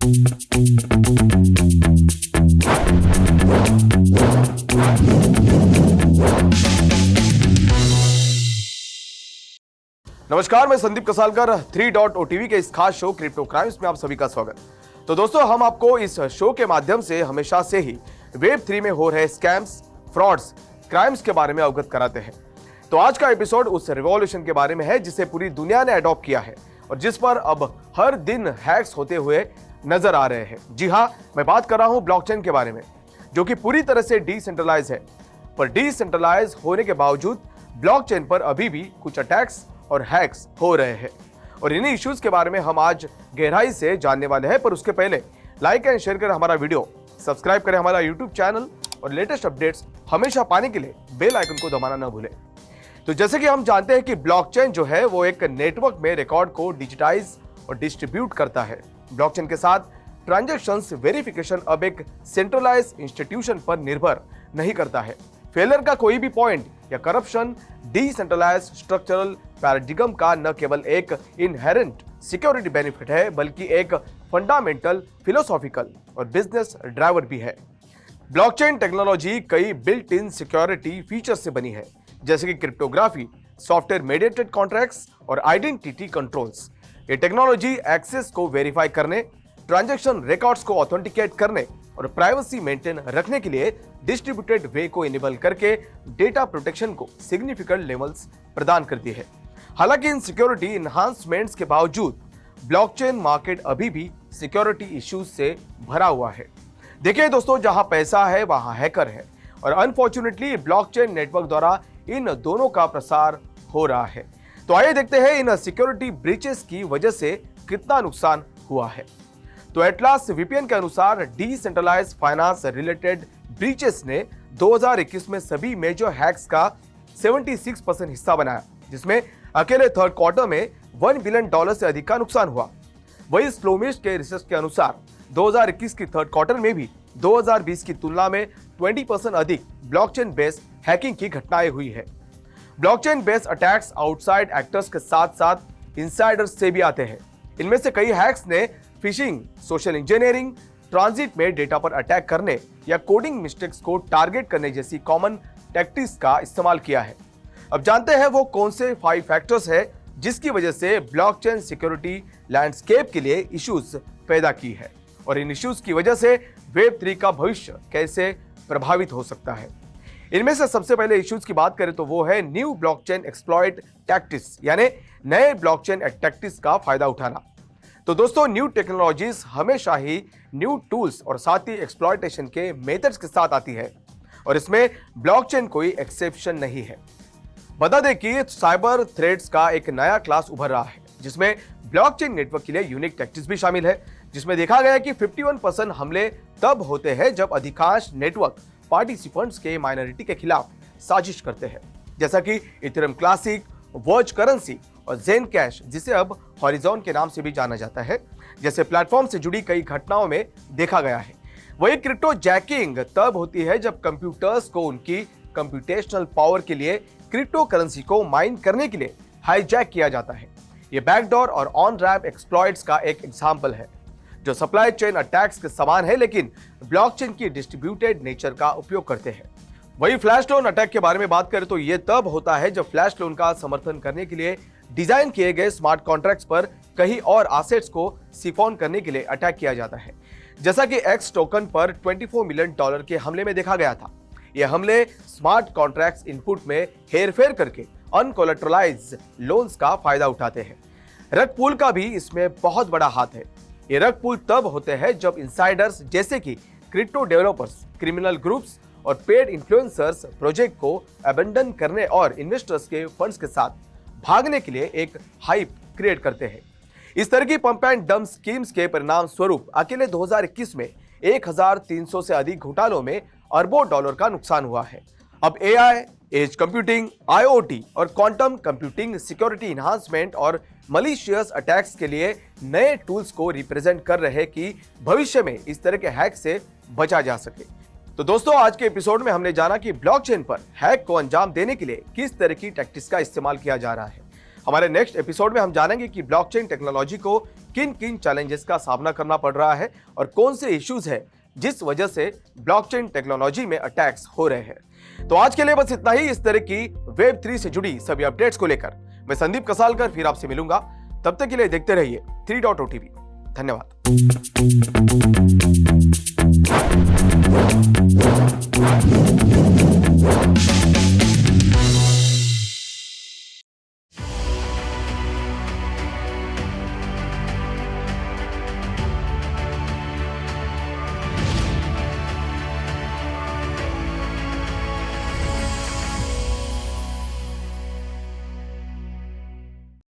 नमस्कार, मैं संदीप कसालकर 3.OTV के इस खास शो क्रिप्टो क्राइम्स में आप सभी का स्वागत। तो दोस्तों, हम आपको इस शो के माध्यम से हमेशा से ही वेब 3 में हो रहे स्कैम्स, फ्रॉड्स, क्राइम्स के बारे में अवगत कराते हैं। तो आज का एपिसोड उस रिवॉल्यूशन के बारे में है जिसे पूरी दुनिया ने अडॉप्ट किया है और जिस पर अब हर दिन हैक्स होते हुए नजर आ रहे हैं। जी हाँ, मैं बात कर रहा हूं ब्लॉकचेन के बारे में, जो कि पूरी तरह से डिसेंट्रलाइज है। पर डिसेंट्रलाइज होने के बावजूद ब्लॉकचेन पर अभी भी कुछ अटैक्स और हैक्स हो रहे हैं और इन्हीं इश्यूज के बारे में हम आज गहराई से जानने वाले हैं। पर उसके पहले लाइक एंड शेयर करें हमारा वीडियो, सब्सक्राइब करें हमारा यूट्यूब चैनल और लेटेस्ट अपडेट्स हमेशा पाने के लिए बेल आइकन को दबाना न भूलें। तो जैसे कि हम जानते हैं कि ब्लॉकचेन जो है वो एक नेटवर्क में रिकॉर्ड को डिजिटाइज और डिस्ट्रीब्यूट करता है। ब्लॉकचेन के साथ ट्रांजैक्शंस वेरिफिकेशन अब एक सेंट्रलाइज इंस्टीट्यूशन पर निर्भर नहीं करता है। फेलियर का कोई भी पॉइंट या करप्शन डिसेंट्रलाइज स्ट्रक्चरल पैराडिगम का न केवल एक इनहेरेंट सिक्योरिटी बेनिफिट है बल्कि एक फंडामेंटल फिलोसॉफिकल और बिजनेस ड्राइवर भी है। ब्लॉकचेन टेक्नोलॉजी कई बिल्ट इन सिक्योरिटी फीचर्स से बनी है, जैसे कि क्रिप्टोग्राफी, सॉफ्टवेयर मेडिएटेड कॉन्ट्रैक्ट्स और आइडेंटिटी कंट्रोल्स। ये टेक्नोलॉजी एक्सेस को वेरीफाई करने, ट्रांजैक्शन रिकॉर्ड्स को ऑथेंटिकेट करने और प्राइवेसी मेंटेन रखने के लिए डिस्ट्रीब्यूटेड वे को इनेबल करके डेटा प्रोटेक्शन को सिग्निफिकेंट लेवल्स प्रदान करती है। हालांकि इन सिक्योरिटी इन्हांसमेंट्स के बावजूद ब्लॉकचेन मार्केट अभी भी सिक्योरिटी इश्यूज से भरा हुआ है। देखिए दोस्तों, जहां पैसा है वहां हैकर है और अनफॉर्चुनेटली ब्लॉकचेन नेटवर्क द्वारा इन दोनों का प्रसार हो रहा है। तो आइए देखते हैं इन सिक्योरिटी ब्रीचेस की वजह से कितना नुकसान हुआ है। तो एटलास वीपीएन के अनुसार डिसेंट्रलाइज्ड फाइनेंस रिलेटेड ब्रीचेस ने 2021 में सभी मेजर हैक्स का 76% हिस्सा बनाया, जिसमें अकेले थर्ड क्वार्टर में $1 बिलियन से अधिक का नुकसान हुआ। वही स्लोमिस्ट के रिसर्च के अनुसार 2021 की थर्ड क्वार्टर में भी 2020 की तुलना में 20% अधिक ब्लॉकचेन बेस्ड हैकिंग की घटनाएं हुई है। Blockchain based attacks outside actors के साथ साथ इनसाइडर्स से भी आते हैं। इनमें से कई हैक्स ने फिशिंग, सोशल इंजीनियरिंग, ट्रांजिट में डेटा पर अटैक करने या कोडिंग मिस्टेक्स को टारगेट करने जैसी कॉमन टैक्टिक्स का इस्तेमाल किया है। अब जानते हैं वो कौन से 5 फैक्टर्स है जिसकी वजह से ब्लॉकचेन सिक्योरिटी लैंडस्केप के लिए इश्यूज पैदा की है और इन इश्यूज की वजह से वेब 3 का भविष्य कैसे प्रभावित हो सकता है। इनमें से सबसे पहले इश्यूज की बात करें तो वो है न्यू ब्लॉकचेन एक्सप्लॉइट टैक्टिक्स, यानी नए ब्लॉकचेन टैक्टिक्स का फायदा उठाना। तो दोस्तों, न्यू टेक्नोलॉजीज हमेशा ही न्यू टूल्स और साथ ही एक्सप्लॉयटेशन के मेथड्स के साथ आती है और इसमें ब्लॉकचेन कोई एक्सेप्शन नहीं है। बता दें कि साइबर थ्रेट्स का एक नया क्लास उभर रहा है जिसमें ब्लॉकचेन नेटवर्क के लिए यूनिक टैक्टिक्स भी शामिल है, जिसमें देखा गया कि 51% हमले तब होते हैं जब अधिकांश नेटवर्क पार्टिसिपेंट्स के माइनॉरिटी के खिलाफ साजिश करते हैं, जैसा कि इथेरियम क्लासिक, वर्ज करेंसी और ज़ेन कैश, जिसे अब हॉरिजॉन के नाम से भी जाना जाता है, जैसे प्लेटफॉर्म से जुड़ी कई घटनाओं में देखा गया है। वही क्रिप्टो जैकिंग तब होती है जब कंप्यूटर्स को उनकी कंप्यूटेशनल पावर के लिए क्रिप्टो करेंसी को माइन करने के लिए हाईजैक किया जाता है। ये बैकडोर और ऑन रैम्प एक्सप्लॉइट्स का एक एग्जाम्पल है जो सप्लाई चेन अटैक्स के समान है लेकिन ब्लॉकचेन की डिस्ट्रीब्यूटेड नेचर का उपयोग करते हैं। वही फ्लैश लोन अटैक के बारे में बात करें तो यह तब होता है जब फ्लैश लोन का समर्थन करने के लिए डिजाइन किए गए स्मार्ट कॉन्ट्रैक्ट्स पर कहीं और एसेट्स को सिफॉन करने के लिए अटैक किया जाता है, जैसा कि एक्स टोकन पर $24 मिलियन के हमले में देखा गया था। यह हमले स्मार्ट कॉन्ट्रैक्ट्स इनपुट में हेरफेर करके अनकोलेटरलाइज्ड लोन्स का फायदा उठाते हैं। रग पूल का भी इसमें बहुत बड़ा हाथ है। ये रग पूल तब होते हैं जब इनसाइडर्स जैसे कि क्रिप्टो डेवलपर्स, क्रिमिनल ग्रुप्स और पेड इन्फ्लुएंसर्स प्रोजेक्ट को अबेंडन करने और इन्वेस्टर्स के फंड्स के साथ भागने के लिए एक हाइप क्रिएट करते हैं। इस तरह की पंप एंड डंप स्कीम्स के परिणाम स्वरूप अकेले 2021 में 1300 से अधिक घोटालों में अरबों डॉलर का नुकसान हुआ है। अब एआई, एज कंप्यूटिंग, आईओटी और क्वांटम कंप्यूटिंग सिक्योरिटी इन्हांसमेंट और मलिशियस अटैक्स के लिए नए टूल्स को रिप्रेजेंट कर रहे हैं कि भविष्य में इस तरह के हैक से बचा जा सके। तो दोस्तों, आज के एपिसोड में हमने जाना कि ब्लॉकचेन पर हैक को अंजाम देने के लिए किस तरह की टैक्टिक्स का इस्तेमाल किया जा रहा है। हमारे नेक्स्ट एपिसोड में हम जानेंगे कि ब्लॉकचेन टेक्नोलॉजी को किन किन चैलेंजेस का सामना करना पड़ रहा है और कौन से इश्यूज है जिस वजह से ब्लॉकचेन टेक्नोलॉजी में अटैक्स हो रहे हैं। तो आज के लिए बस इतना ही। इस तरह की वेब 3 से जुड़ी सभी अपडेट्स को लेकर मैं संदीप कसालकर फिर आपसे मिलूंगा। तब तक के लिए देखते रहिए 3.0 टीवी। धन्यवाद।